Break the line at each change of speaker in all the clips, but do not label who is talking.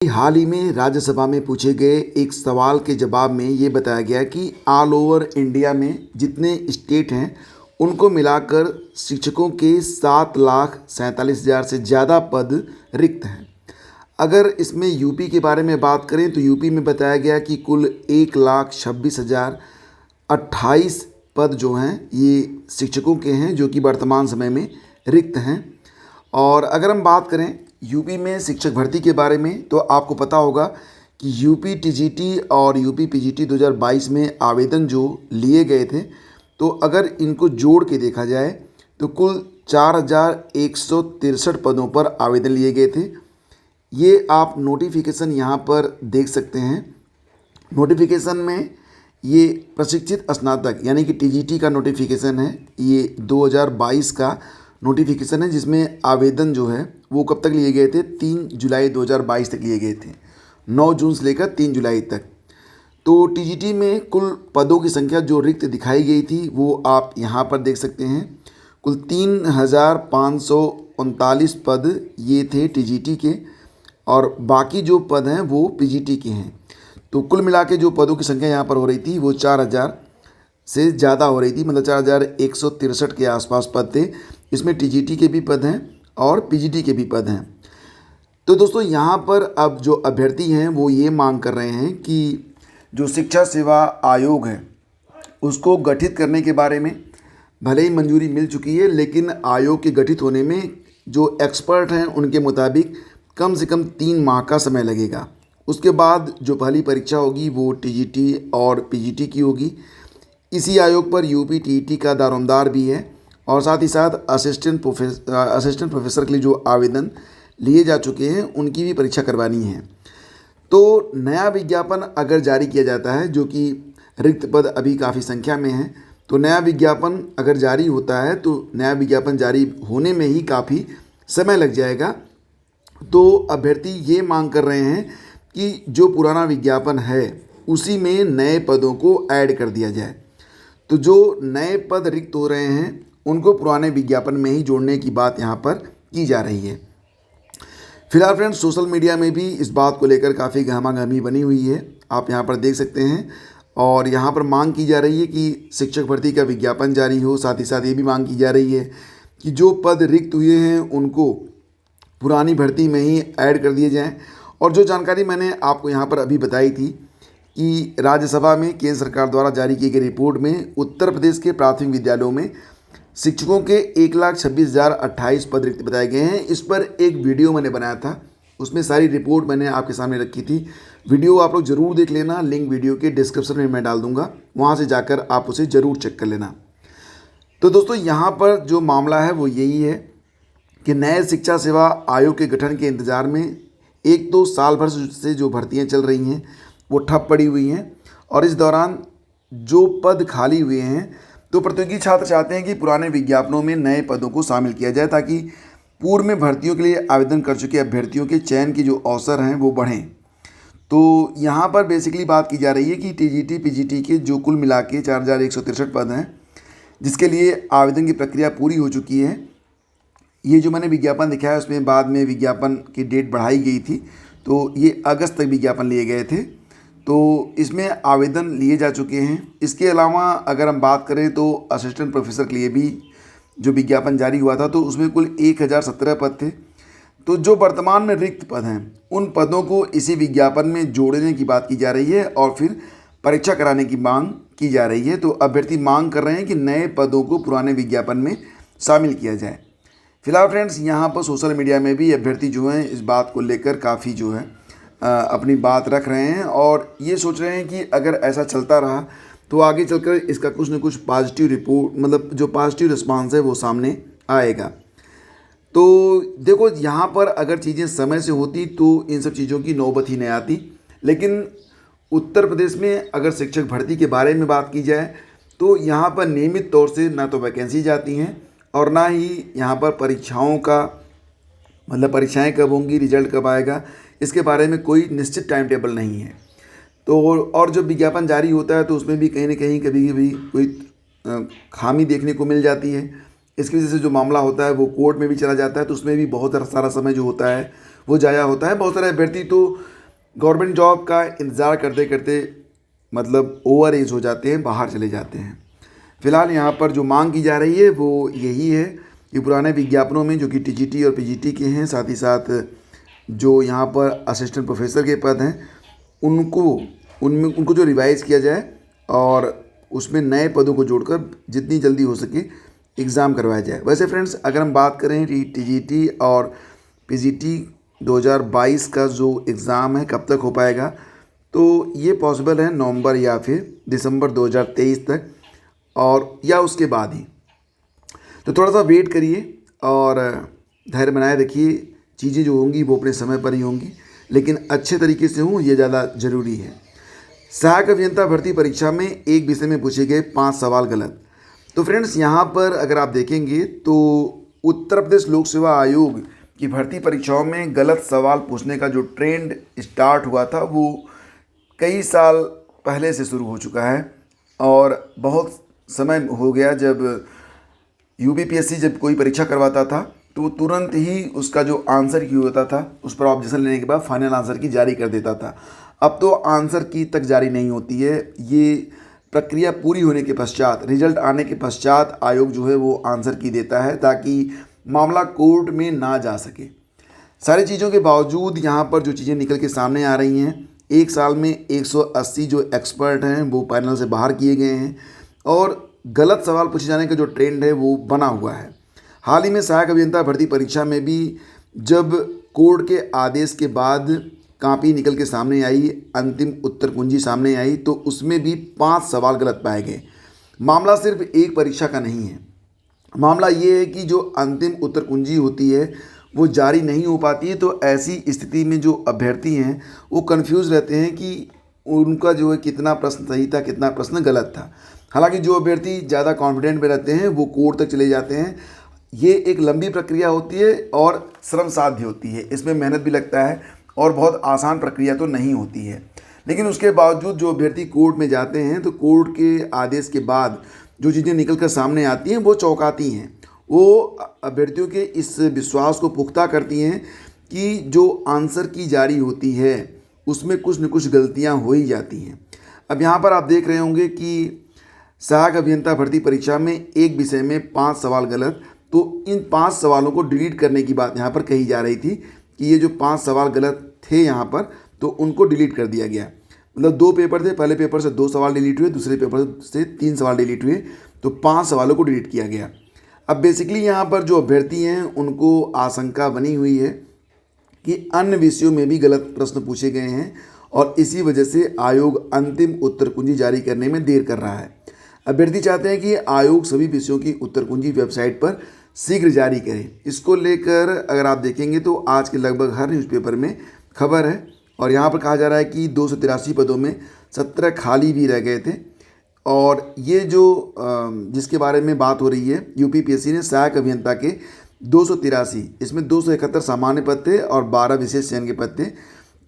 हाल ही में राज्यसभा में पूछे गए एक सवाल के जवाब में ये बताया गया कि ऑल ओवर इंडिया में जितने स्टेट हैं उनको मिलाकर शिक्षकों के 7,47,000 से ज़्यादा पद रिक्त हैं। अगर इसमें यूपी के बारे में बात करें तो यूपी में बताया गया कि कुल 1,26,028 पद जो हैं ये शिक्षकों के हैं जो कि वर्तमान समय में रिक्त हैं। और अगर हम बात करें यूपी में शिक्षक भर्ती के बारे में तो आपको पता होगा कि यूपी टीजीटी और यूपी पीजीटी 2022 में आवेदन जो लिए गए थे, तो अगर इनको जोड़ के देखा जाए तो कुल 4,163 पदों पर आवेदन लिए गए थे। ये आप नोटिफिकेशन यहाँ पर देख सकते हैं। नोटिफिकेशन में ये प्रशिक्षित स्नातक यानी कि टीजीटी का नोटिफिकेशन है। ये 2022 का नोटिफिकेशन है जिसमें आवेदन जो है वो कब तक लिए गए थे, 3 जुलाई 2022 तक लिए गए थे, 9 जून से लेकर 3 जुलाई तक। तो टीजीटी में कुल पदों की संख्या जो रिक्त दिखाई गई थी वो आप यहाँ पर देख सकते हैं। कुल 3,539 पद ये थे टीजीटी के और बाकी जो पद हैं वो पीजीटी के हैं। तो कुल मिला के जो पदों की संख्या यहाँ पर हो रही थी वो 4,000 से ज़्यादा हो रही थी, मतलब 4,163 के आसपास पद थे। इसमें टीजीटी के भी पद हैं और पीजीटी के भी पद हैं। तो दोस्तों यहाँ पर अब जो अभ्यर्थी हैं वो ये मांग कर रहे हैं कि जो शिक्षा सेवा आयोग है उसको गठित करने के बारे में भले ही मंजूरी मिल चुकी है, लेकिन आयोग के गठित होने में जो एक्सपर्ट हैं उनके मुताबिक कम से कम 3 माह का समय लगेगा। उसके बाद जो पहली परीक्षा होगी वो टीजीटी और पीजीटी की होगी। इसी आयोग पर यूपी टीईटी का दारोमदार भी है और साथ ही साथ असिस्टेंट प्रोफेसर के लिए जो आवेदन लिए जा चुके हैं उनकी भी परीक्षा करवानी है। तो नया विज्ञापन अगर जारी किया जाता है, जो कि रिक्त पद अभी काफ़ी संख्या में है, तो नया विज्ञापन अगर जारी होता है तो नया विज्ञापन जारी होने में ही काफ़ी समय लग जाएगा। तो अभ्यर्थी ये मांग कर रहे हैं कि जो पुराना विज्ञापन है उसी में नए पदों को ऐड कर दिया जाए। तो जो नए पद रिक्त हो रहे हैं उनको पुराने विज्ञापन में ही जोड़ने की बात यहाँ पर की जा रही है। फिलहाल फ्रेंड्स सोशल मीडिया में भी इस बात को लेकर काफ़ी गहमागहमी बनी हुई है, आप यहाँ पर देख सकते हैं। और यहाँ पर मांग की जा रही है कि शिक्षक भर्ती का विज्ञापन जारी हो। साथ ही साथ ये भी मांग की जा रही है कि जो पद रिक्त हुए हैं उनको पुरानी भर्ती में ही ऐड कर दिए जाएँ। और जो जानकारी मैंने आपको यहाँ पर अभी बताई थी कि राज्यसभा में केंद्र सरकार द्वारा जारी की गई रिपोर्ट में उत्तर प्रदेश के प्राथमिक विद्यालयों में शिक्षकों के 1,26,028 पद रिक्त बताए गए हैं। इस पर एक वीडियो मैंने बनाया था, उसमें सारी रिपोर्ट मैंने आपके सामने रखी थी। वीडियो आप लोग ज़रूर देख लेना, लिंक वीडियो के डिस्क्रिप्शन में मैं डाल दूंगा, वहां से जाकर आप उसे ज़रूर चेक कर लेना। तो दोस्तों यहाँ पर जो मामला है वो यही है कि नए शिक्षा सेवा आयोग के गठन के इंतज़ार में एक तो साल भर से जो भर्तियाँ चल रही हैं वो ठप पड़ी हुई हैं और इस दौरान जो पद खाली हुए हैं तो प्रतियोगी छात्र चाहते हैं कि पुराने विज्ञापनों में नए पदों को शामिल किया जाए ताकि पूर्व में भर्तियों के लिए आवेदन कर चुके अभ्यर्थियों के चयन के जो अवसर हैं वो बढ़ें। तो यहाँ पर बेसिकली बात की जा रही है कि टीजीटी पीजीटी के जो कुल मिला के 4,163 पद हैं जिसके लिए आवेदन की प्रक्रिया पूरी हो चुकी है। ये जो मैंने विज्ञापन दिखाया उसमें बाद में विज्ञापन की डेट बढ़ाई गई थी, तो ये अगस्त तक विज्ञापन लिए गए थे। तो इसमें आवेदन लिए जा चुके हैं। इसके अलावा अगर हम बात करें तो असिस्टेंट प्रोफेसर के लिए भी जो विज्ञापन जारी हुआ था तो उसमें कुल 1,017 पद थे। तो जो वर्तमान में रिक्त पद हैं उन पदों को इसी विज्ञापन में जोड़ने की बात की जा रही है और फिर परीक्षा कराने की मांग की जा रही है। तो अभ्यर्थी मांग कर रहे हैं कि नए पदों को पुराने विज्ञापन में शामिल किया जाए। फिलहाल फ्रेंड्स यहाँ पर सोशल मीडिया में भी अभ्यर्थी जो हैं इस बात को लेकर काफ़ी जो है अपनी बात रख रहे हैं और ये सोच रहे हैं कि अगर ऐसा चलता रहा तो आगे चलकर इसका कुछ न कुछ पॉजिटिव रिपोर्ट, मतलब जो पॉजिटिव रिस्पांस है वो सामने आएगा। तो देखो यहाँ पर अगर चीज़ें समय से होती तो इन सब चीज़ों की नौबत ही नहीं आती, लेकिन उत्तर प्रदेश में अगर शिक्षक भर्ती के बारे में बात की जाए तो यहाँ पर नियमित तौर से ना तो वैकेंसी जाती हैं और ना ही यहाँ पर परीक्षाओं का, मतलब परीक्षाएँ कब होंगी, रिजल्ट कब आएगा, इसके बारे में कोई निश्चित टाइम टेबल नहीं है। तो और जब विज्ञापन जारी होता है तो उसमें भी कहीं ना कहीं कभी कभी कोई खामी देखने को मिल जाती है। इसकी वजह से जो मामला होता है वो कोर्ट में भी चला जाता है, तो उसमें भी बहुत सारा समय जो होता है वो ज़ाया होता है। बहुत सारे अभ्यर्थी तो गवर्नमेंट जॉब का इंतज़ार करते करते मतलब ओवर एज हो जाते हैं, बाहर चले जाते हैं। फ़िलहाल यहाँ पर जो मांग की जा रही है वो यही है कि पुराने विज्ञापनों में जो कि टीजीटी और पीजीटी के हैं, साथ ही साथ जो यहाँ पर असिस्टेंट प्रोफेसर के पद हैं, उनको जो रिवाइज़ किया जाए और उसमें नए पदों को जोड़कर जितनी जल्दी हो सके एग्ज़ाम करवाया जाए। वैसे फ्रेंड्स, अगर हम बात करें टीजीटी और पीजीटी 2022 का जो एग्ज़ाम है कब तक हो पाएगा, तो ये पॉसिबल है नवंबर या फिर दिसंबर 2023 तक, और या उसके बाद ही। तो थोड़ा सा वेट करिए और धैर्य बनाए रखिए। चीज़ें जो होंगी वो अपने समय पर ही होंगी, लेकिन अच्छे तरीके से हों, ये ज़्यादा ज़रूरी है। सहायक अभियंता भर्ती परीक्षा में एक विषय में पूछे गए 5 सवाल गलत। तो फ्रेंड्स, यहाँ पर अगर आप देखेंगे तो उत्तर प्रदेश लोक सेवा आयोग की भर्ती परीक्षाओं में गलत सवाल पूछने का जो ट्रेंड स्टार्ट हुआ था वो कई साल पहले से शुरू हो चुका है, और बहुत समय हो गया जब यूपीपीएससी जब कोई परीक्षा करवाता था तो वो तुरंत ही उसका जो आंसर की होता था उस पर ऑब्जेक्शन लेने के बाद फाइनल आंसर की जारी कर देता था। अब तो आंसर की तक जारी नहीं होती है। ये प्रक्रिया पूरी होने के पश्चात, रिजल्ट आने के पश्चात आयोग जो है वो आंसर की देता है, ताकि मामला कोर्ट में ना जा सके। सारी चीज़ों के बावजूद यहाँ पर जो चीज़ें निकल के सामने आ रही हैं, एक साल में 180 जो एक्सपर्ट हैं वो पैनल से बाहर किए गए हैं, और गलत सवाल पूछे जाने का जो ट्रेंड है वो बना हुआ है। हाल ही में सहायक अभियंता भर्ती परीक्षा में भी जब कोर्ट के आदेश के बाद कॉपी निकल के सामने आई, अंतिम उत्तर कुंजी सामने आई, तो उसमें भी 5 सवाल गलत पाए गए। मामला सिर्फ एक परीक्षा का नहीं है। मामला ये है कि जो अंतिम उत्तर कुंजी होती है वो जारी नहीं हो पाती है, तो ऐसी स्थिति में जो अभ्यर्थी हैं वो कंफ्यूज रहते हैं कि उनका जो है कितना प्रश्न सही था, कितना प्रश्न गलत था। हालांकि जो अभ्यर्थी ज़्यादा कॉन्फिडेंट में रहते हैं वो कोर्ट तक चले जाते हैं। ये एक लंबी प्रक्रिया होती है और श्रम साध्य होती है, इसमें मेहनत भी लगता है और बहुत आसान प्रक्रिया तो नहीं होती है। लेकिन उसके बावजूद जो अभ्यर्थी कोर्ट में जाते हैं तो कोर्ट के आदेश के बाद जो चीज़ें निकल कर सामने आती हैं वो चौंकाती हैं। वो अभ्यर्थियों के इस विश्वास को पुख्ता करती हैं कि जो आंसर की जारी होती है उसमें कुछ न कुछ गलतियां हो ही जाती हैं। अब यहाँ पर आप देख रहे होंगे कि सहायक अभियंता भर्ती परीक्षा में एक विषय में 5 सवाल गलत, तो इन 5 सवालों को डिलीट करने की बात यहाँ पर कही जा रही थी कि ये जो 5 सवाल गलत थे यहाँ पर, तो उनको डिलीट कर दिया गया। मतलब 2 पेपर थे, पहले पेपर से 2 सवाल डिलीट हुए, दूसरे पेपर से 3 सवाल डिलीट हुए, तो 5 सवालों को डिलीट किया गया। अब बेसिकली यहाँ पर जो अभ्यर्थी हैं उनको आशंका बनी हुई है कि अन्य विषयों में भी गलत प्रश्न पूछे गए हैं, और इसी वजह से आयोग अंतिम उत्तर कुंजी जारी करने में देर कर रहा है। अभ्यर्थी चाहते हैं कि आयोग सभी विषयों की उत्तर कुंजी वेबसाइट पर शीघ्र जारी करे। इसको लेकर अगर आप देखेंगे तो आज के लगभग हर न्यूज़पेपर में खबर है, और यहाँ पर कहा जा रहा है कि 283 पदों में 17 खाली भी रह गए थे। और ये जो जिसके बारे में बात हो रही है, यूपीपीएससी ने सहायक अभियंता के 283, इसमें 271 सामान्य पद थे और 12 विशेष चयन के पद थे।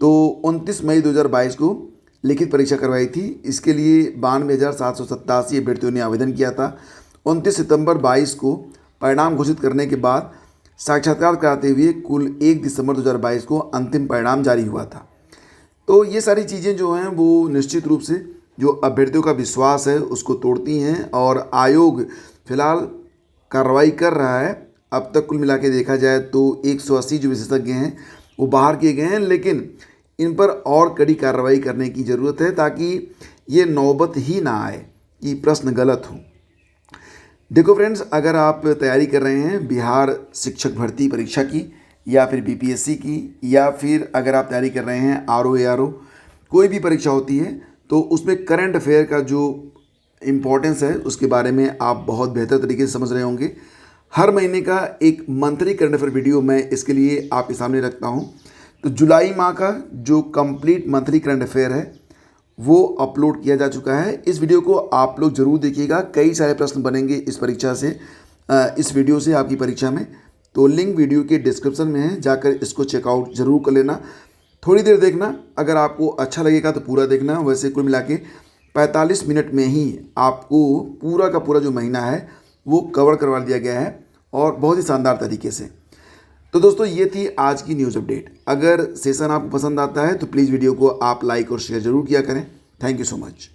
तो 29 मई 2022 को लिखित परीक्षा करवाई थी। इसके लिए 92,787 अभ्यर्थियों ने आवेदन किया था। 29 सितंबर 22 को परिणाम घोषित करने के बाद साक्षात्कार कराते हुए कुल 1 दिसंबर 2022 को अंतिम परिणाम जारी हुआ था। तो ये सारी चीज़ें जो हैं वो निश्चित रूप से जो अभ्यर्थियों का विश्वास है उसको तोड़ती हैं, और आयोग फिलहाल कार्रवाई कर रहा है। अब तक कुल मिला के देखा जाए तो 180 जो विशेषज्ञ हैं वो बाहर किए गए हैं, लेकिन इन पर और कड़ी कार्रवाई करने की ज़रूरत है ताकि ये नौबत ही ना आए कि प्रश्न गलत हो। देखो फ्रेंड्स, अगर आप तैयारी कर रहे हैं बिहार शिक्षक भर्ती परीक्षा की या फिर बीपीएससी की, या फिर अगर आप तैयारी कर रहे हैं आरओ एआरओ, कोई भी परीक्षा होती है तो उसमें करंट अफेयर का जो इम्पोर्टेंस है उसके बारे में आप बहुत बेहतर तरीके से समझ रहे होंगे। हर महीने का एक मंथली करंट अफेयर वीडियो मैं इसके लिए आपके सामने रखता हूं। तो जुलाई माह का जो कंप्लीट मंथली करंट अफेयर है वो अपलोड किया जा चुका है। इस वीडियो को आप लोग ज़रूर देखिएगा, कई सारे प्रश्न बनेंगे इस परीक्षा से, इस वीडियो से आपकी परीक्षा में। तो लिंक वीडियो के डिस्क्रिप्शन में है, जाकर इसको चेकआउट ज़रूर कर लेना। थोड़ी देर देखना, अगर आपको अच्छा लगेगा तो पूरा देखना। वैसे कुल मिला के 45 मिनट में ही आपको पूरा का पूरा जो महीना है वो कवर करवा दिया गया है, और बहुत ही शानदार तरीके से। तो दोस्तों ये थी आज की न्यूज़ अपडेट। अगर सेशन आपको पसंद आता है तो प्लीज़ वीडियो को आप लाइक और शेयर जरूर किया करें। Thank you so much.